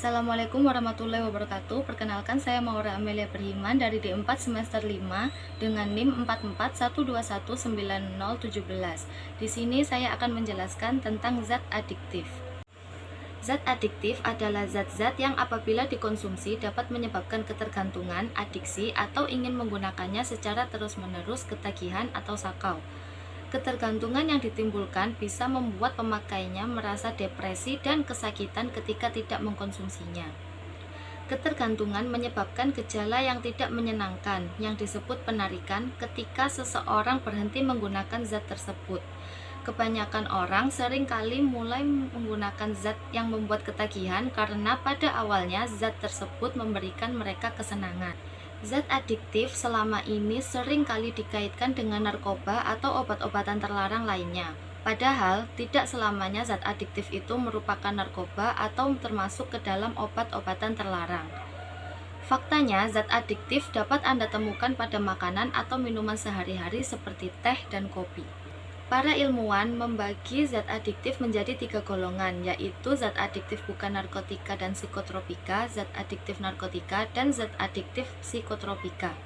Assalamualaikum warahmatullahi wabarakatuh. Perkenalkan, saya Maura Amelia Perhiman dari D4 semester 5 dengan NIM 44121917. Di sini saya akan menjelaskan tentang zat adiktif. Zat adiktif adalah zat-zat yang apabila dikonsumsi dapat menyebabkan ketergantungan, adiksi, atau ingin menggunakannya secara terus-menerus, ketagihan, atau sakau. Ketergantungan yang ditimbulkan bisa membuat pemakainya merasa depresi dan kesakitan ketika tidak mengkonsumsinya. Ketergantungan menyebabkan gejala yang tidak menyenangkan yang disebut penarikan ketika seseorang berhenti menggunakan zat tersebut. Kebanyakan orang sering kali mulai menggunakan zat yang membuat ketagihan karena pada awalnya zat tersebut memberikan mereka kesenangan. Zat adiktif selama ini sering kali dikaitkan dengan narkoba atau obat-obatan terlarang lainnya. Padahal, tidak selamanya zat adiktif itu merupakan narkoba atau termasuk ke dalam obat-obatan terlarang. Faktanya, zat adiktif dapat Anda temukan pada makanan atau minuman sehari-hari seperti teh dan kopi. Para ilmuwan membagi zat adiktif menjadi 3 golongan, yaitu zat adiktif bukan narkotika dan psikotropika, zat adiktif narkotika, dan zat adiktif psikotropika.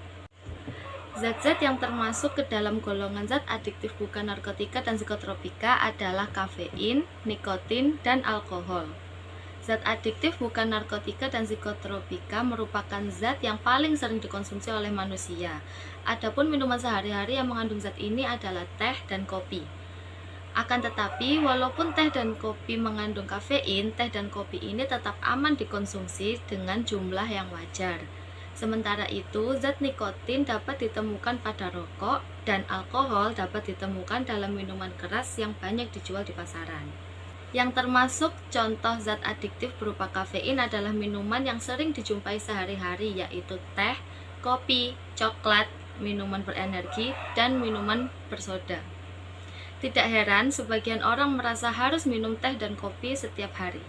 Zat-zat yang termasuk ke dalam golongan zat adiktif bukan narkotika dan psikotropika adalah kafein, nikotin, dan alkohol. Zat adiktif bukan narkotika dan psikotropika merupakan zat yang paling sering dikonsumsi oleh manusia. Adapun minuman sehari-hari yang mengandung zat ini adalah teh dan kopi. Akan tetapi, walaupun teh dan kopi mengandung kafein, teh dan kopi ini tetap aman dikonsumsi dengan jumlah yang wajar. Sementara itu, zat nikotin dapat ditemukan pada rokok dan alkohol dapat ditemukan dalam minuman keras yang banyak dijual di pasaran. Yang termasuk contoh zat adiktif berupa kafein adalah minuman yang sering dijumpai sehari-hari, yaitu teh, kopi, coklat, minuman berenergi, dan minuman bersoda. Tidak heran, sebagian orang merasa harus minum teh dan kopi setiap hari.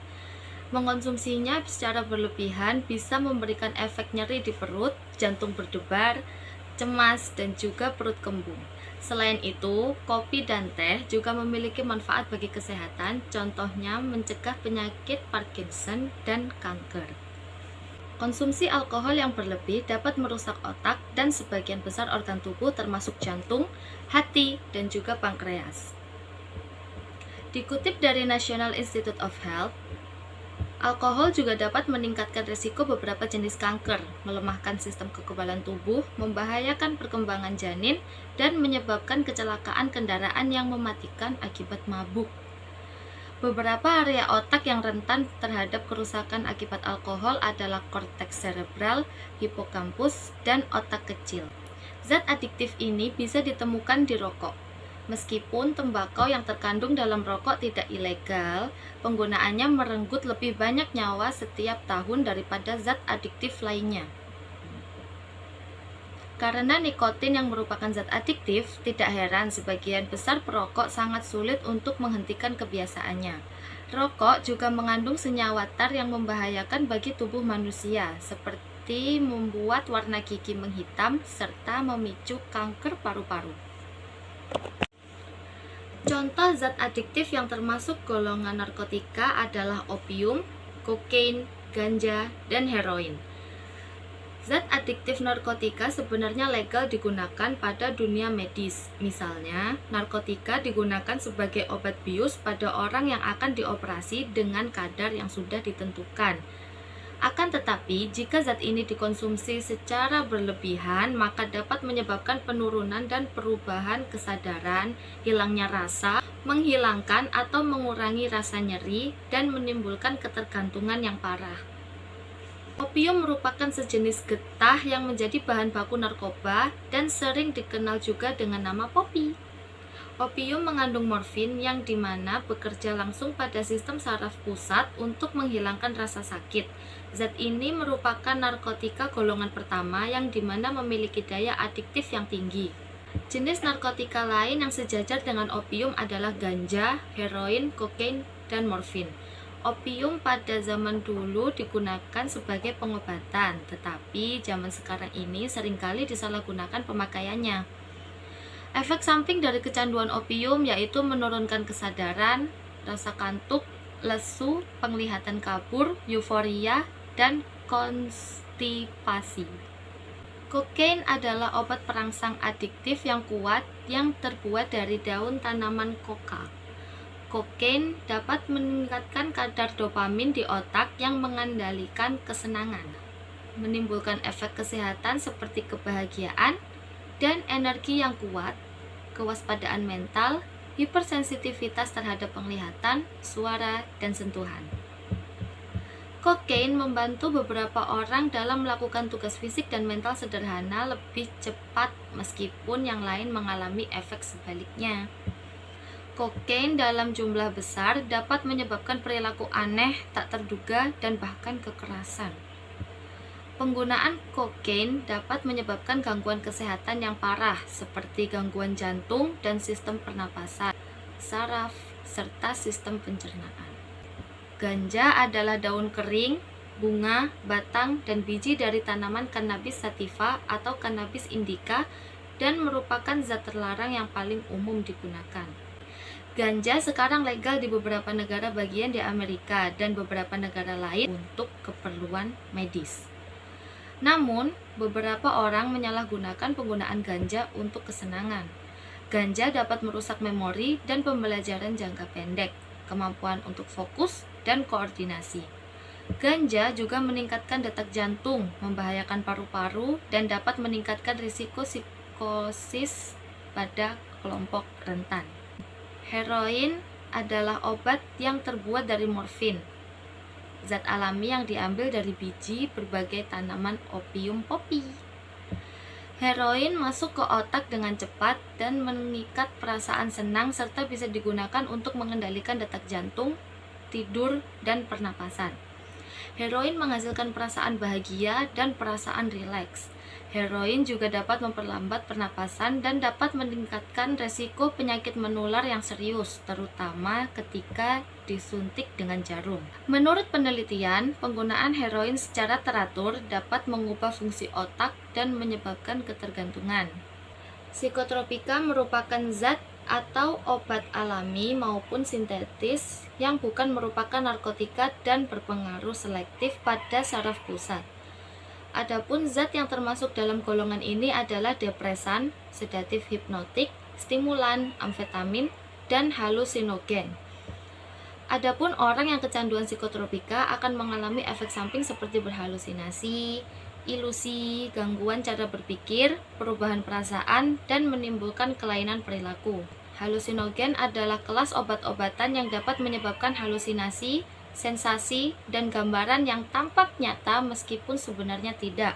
Mengonsumsinya secara berlebihan bisa memberikan efek nyeri di perut, jantung berdebar, cemas, dan juga perut kembung. Selain itu, kopi dan teh juga memiliki manfaat bagi kesehatan, contohnya mencegah penyakit Parkinson dan kanker. Konsumsi alkohol yang berlebih dapat merusak otak dan sebagian besar organ tubuh termasuk jantung, hati, dan juga pankreas. Dikutip dari National Institute of Health, alkohol juga dapat meningkatkan risiko beberapa jenis kanker, melemahkan sistem kekebalan tubuh, membahayakan perkembangan janin, dan menyebabkan kecelakaan kendaraan yang mematikan akibat mabuk. Beberapa area otak yang rentan terhadap kerusakan akibat alkohol adalah korteks cerebral, hipokampus, dan otak kecil. Zat adiktif ini bisa ditemukan di rokok. Meskipun tembakau yang terkandung dalam rokok tidak ilegal, penggunaannya merenggut lebih banyak nyawa setiap tahun daripada zat adiktif lainnya. Karena nikotin yang merupakan zat adiktif, tidak heran sebagian besar perokok sangat sulit untuk menghentikan kebiasaannya. Rokok juga mengandung senyawa tar yang membahayakan bagi tubuh manusia, seperti membuat warna gigi menghitam serta memicu kanker paru-paru. Contoh zat adiktif yang termasuk golongan narkotika adalah opium, kokain, ganja, dan heroin. Zat adiktif narkotika sebenarnya legal digunakan pada dunia medis. Misalnya, narkotika digunakan sebagai obat bius pada orang yang akan dioperasi dengan kadar yang sudah ditentukan. Akan tetapi, jika zat ini dikonsumsi secara berlebihan, maka dapat menyebabkan penurunan dan perubahan kesadaran, hilangnya rasa, menghilangkan atau mengurangi rasa nyeri, dan menimbulkan ketergantungan yang parah. Opium merupakan sejenis getah yang menjadi bahan baku narkoba dan sering dikenal juga dengan nama popi. Opium mengandung morfin yang dimana bekerja langsung pada sistem saraf pusat untuk menghilangkan rasa sakit. Zat ini merupakan narkotika golongan pertama yang dimana memiliki daya adiktif yang tinggi. Jenis narkotika lain yang sejajar dengan opium adalah ganja, heroin, kokain, dan morfin. Opium pada zaman dulu digunakan sebagai pengobatan, tetapi zaman sekarang ini seringkali disalahgunakan pemakaiannya. Efek samping dari kecanduan opium yaitu menurunkan kesadaran, rasa kantuk, lesu, penglihatan kabur, euforia, dan konstipasi. Kokain adalah obat perangsang adiktif yang kuat yang terbuat dari daun tanaman koka. Kokain dapat meningkatkan kadar dopamin di otak yang mengendalikan kesenangan, menimbulkan efek kesehatan seperti kebahagiaan dan energi yang kuat, kewaspadaan mental, hipersensitivitas terhadap penglihatan, suara, dan sentuhan. Kokain membantu beberapa orang dalam melakukan tugas fisik dan mental sederhana lebih cepat meskipun yang lain mengalami efek sebaliknya. Kokain dalam jumlah besar dapat menyebabkan perilaku aneh, tak terduga, dan bahkan kekerasan. Penggunaan kokain dapat menyebabkan gangguan kesehatan yang parah seperti gangguan jantung dan sistem pernapasan, saraf, serta sistem pencernaan. Ganja adalah daun kering, bunga, batang, dan biji dari tanaman Cannabis sativa atau Cannabis indica dan merupakan zat terlarang yang paling umum digunakan. Ganja sekarang legal di beberapa negara bagian di Amerika dan beberapa negara lain untuk keperluan medis. Namun, beberapa orang menyalahgunakan penggunaan ganja untuk kesenangan. Ganja dapat merusak memori dan pembelajaran jangka pendek, kemampuan untuk fokus, dan koordinasi. Ganja juga meningkatkan detak jantung, membahayakan paru-paru, dan dapat meningkatkan risiko psikosis pada kelompok rentan. Heroin adalah obat yang terbuat dari morfin, zat alami yang diambil dari biji berbagai tanaman opium poppy. Heroin masuk ke otak dengan cepat dan mengikat perasaan senang serta bisa digunakan untuk mengendalikan detak jantung, tidur, dan pernapasan. Heroin menghasilkan perasaan bahagia dan perasaan rileks. Heroin juga dapat memperlambat pernapasan dan dapat meningkatkan resiko penyakit menular yang serius, terutama ketika disuntik dengan jarum. Menurut penelitian, penggunaan heroin secara teratur dapat mengubah fungsi otak dan menyebabkan ketergantungan. Psikotropika merupakan zat atau obat alami maupun sintetis yang bukan merupakan narkotika dan berpengaruh selektif pada saraf pusat. Adapun zat yang termasuk dalam golongan ini adalah depresan, sedatif hipnotik, stimulan, amfetamin, dan halusinogen. Adapun orang yang kecanduan psikotropika akan mengalami efek samping seperti berhalusinasi, ilusi, gangguan cara berpikir, perubahan perasaan, dan menimbulkan kelainan perilaku. Halusinogen adalah kelas obat-obatan yang dapat menyebabkan halusinasi, sensasi, dan gambaran yang tampak nyata meskipun sebenarnya tidak.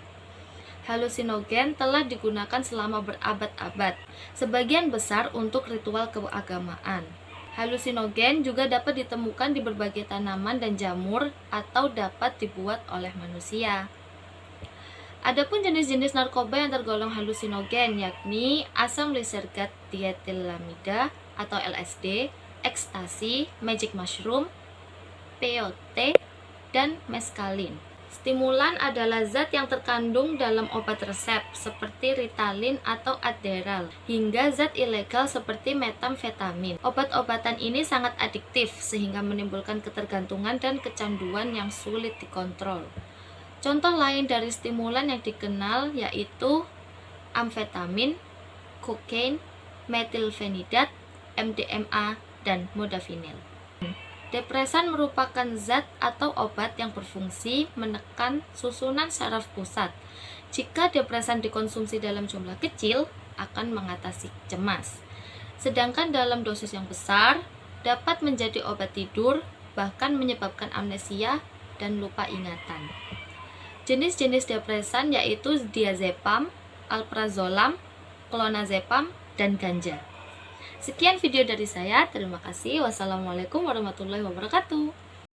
Halusinogen telah digunakan selama berabad-abad, sebagian besar untuk ritual keagamaan. Halusinogen juga dapat ditemukan di berbagai tanaman dan jamur atau dapat dibuat oleh manusia. Adapun jenis-jenis narkoba yang tergolong halusinogen yakni asam lisergat dietilamida atau LSD, ekstasi, magic mushroom, peyote, dan meskalin. Stimulan adalah zat yang terkandung dalam obat resep seperti Ritalin atau Adderall, hingga zat ilegal seperti metamfetamin. Obat-obatan ini sangat adiktif sehingga menimbulkan ketergantungan dan kecanduan yang sulit dikontrol. Contoh lain dari stimulan yang dikenal yaitu amfetamin, kokain, metilfenidat, MDMA, dan modafinil. Depresan merupakan zat atau obat yang berfungsi menekan susunan saraf pusat. Jika depresan dikonsumsi dalam jumlah kecil, akan mengatasi cemas. Sedangkan dalam dosis yang besar, dapat menjadi obat tidur, bahkan menyebabkan amnesia dan lupa ingatan. Jenis-jenis depresan yaitu diazepam, alprazolam, clonazepam, dan ganja. Sekian video dari saya, terima kasih. Wassalamualaikum warahmatullahi wabarakatuh.